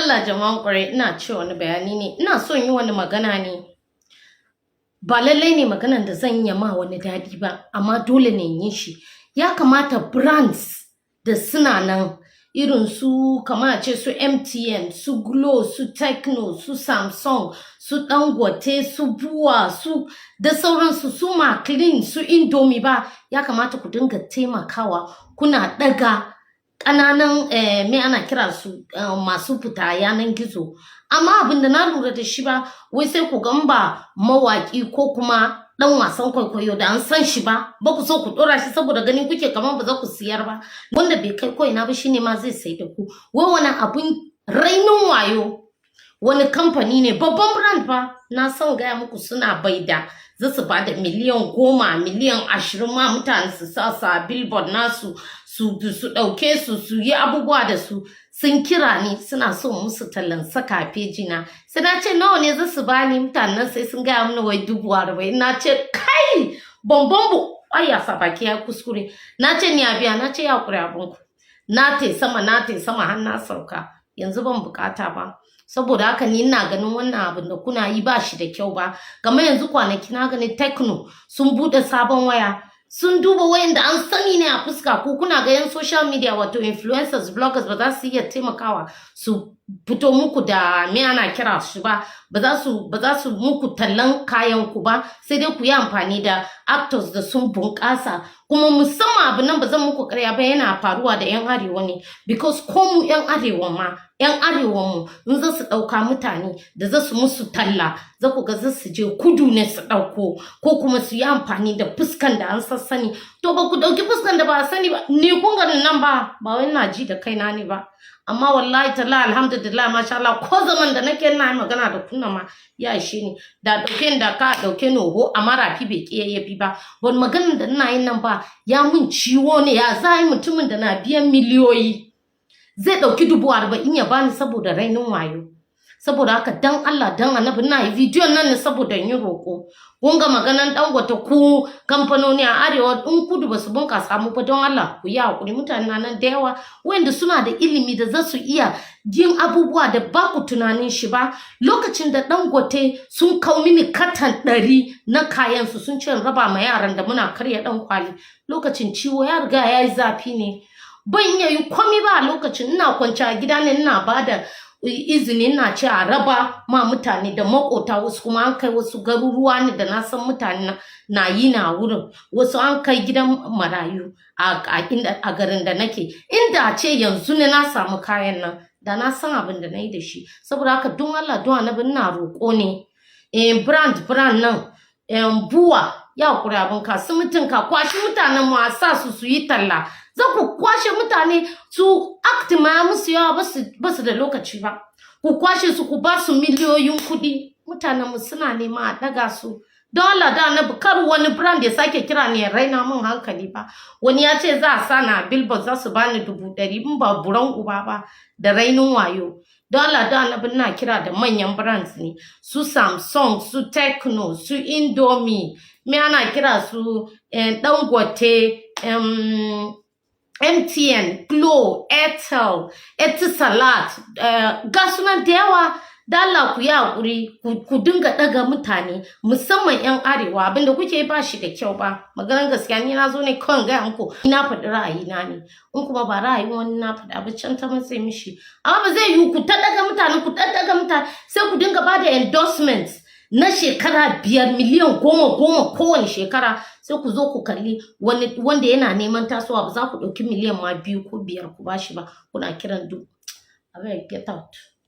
Allah jama'an kwarai ina ce wani bayani ne ina son yi wani magana ne ba lallai ne maganan da zan yi ma wani daɗi ba amma dole ne yin shi ya kamata brands da suna nan irin su kamar ce su MTN su Glo su Tecno su Samsung su Dangote su Buwa su da sauransu su Maclean su Indomie ba ya kamata ku dinga taimakawa kuna daga ƙananan me ana kira su masu fita yanan gizo amma abin da na lura da shi ba wai sai ku gamba mawaki ko kuma dan wasan kwaikwayo da an san shi ba ku so ku dora shi saboda ganin kuke kamar ba za ku siyar ba wanda bai kai ko ina ba shine ma zai sai da ku wai wani abun rainin wayo wani kamfani ne babban brand ba na san gaya muku suna baida za su bada miliyan 10 miliyan 20 ma mutane su sa billboard nasu su dauke su yi abubuwa da su sun kira ni suna so musu tallan saka feji na sai na ce nawa ne za su bani mutanen sai sun gaya mini wai 40,000 na ce kai bombombo ai ya sa baki ya kuskure na ce ni biya na ce ya kure abinku na te sama har na sauka yanzu ban bukata ba saboda haka ni ina ganin wannan abin da kuna yi ba shi da kyau ba kamar yanzu kwanaki na gani Tecno sun bude sabon waya sun duba wayanda an sani ne a fuska ko kuna ga yan social media wato influencers bloggers ba za su iya taimakawa su fito muku da me ana kira shi ba ba za su muku tallan kayan ku ba sai dai ku yi amfani da actors da sun bunƙasa kuma musamman abu nan ba zan muku ƙarya ba yana faruwa da yan arewa ne because ko mu yan arewa ma yan arewa mu in za su ɗauka mutane da za su musu talla za ku ga za su je kudu ne su ɗauko ko kuma su yi amfani da fuskan da an sassani to ba ku ɗauki fuskan da ba a sani ba ni kun ganin nan ba wai na ji da kaina ne ba amma wallahi talla alhamdulillah masha Allah ko zaman da nake ina magana da kunna ma ya ishe ni da dauke da ka dauke ni ho amma rafi bai kiyayyafi ba ban maganar da ina yin nan ba ya mun ciwo ne ya zai mutumin da na biyan miliyoyi zai dauki 40,000 ya bani saboda rainin wayo saboda haka dan Allah dan Annabi ina yi bidiyon nan ne saboda yin roko kun ga maganan Dangote ku kamfanoni a arewa in kudu basu bunka samu ba don Allah ku yi hakuri mutane nan da yawa wanda suna da ilimi da za su iya yin abubuwa da ba ku tunanin shi ba lokacin da Dangote sun kau mini katan 100 na kayansu sun ce raba ma yaran da muna karya dan kwali lokacin ciwo ya riga yayi zafi ne ban iya yi komai ba lokacin ina kwance a gida ne ina bada izini na ce a raba ma mutane da makota wasu kuma an kai wasu garuruwa ne da na san mutane na yi na wurin wasu an kai gidan marayu a garin da nake inda ce yanzu ne na samu kayan nan da na san abin da na yi da shi saboda haka don Allah don Annabi ina roƙo ne brand nan buwa ya kuri abin ka su mutunka kwashi mutanen mu a sa su yi talla za ku kwashe mutane su ma musu yawa ba su da lokaci ba ku kwashe su ku ba su miliyoyin kuɗi mutanen mu suna nema a daga su don Allah da na kar wani brand ya sake kira ne ya raina min hankali ba wani ya ce za a sa na billboard za su bani 100,000 in ba buran uba ba da rainin wayo don Allah da Annabi na kira da manyan brands ne su Samsung su Tecno su Indomie me ana kira su Dangote MTN, Glo, Airtel, Etisalat, ga sunan da yawa da Allah ku yi hakuri ku dinga daga mutane musamman yan arewa abinda kuke ba shi da kyau ba maganar gaskiya ni na zo ne kawai ga yanku ina faɗi ra'ayina ne in kuma ba ra'ayin wani na faɗi abu can ta matsayi mishi amma ba zai yi ku ta daga mutane sai ku dinga ba da endorsements na shekara 5 miliyan 10 kowane shekara sai ku zo ku kalli wanda yana neman tasowa ba za ku ɗauki miliyan ma 2 ko 5 ku bashi ba kuna kiran duk abin get out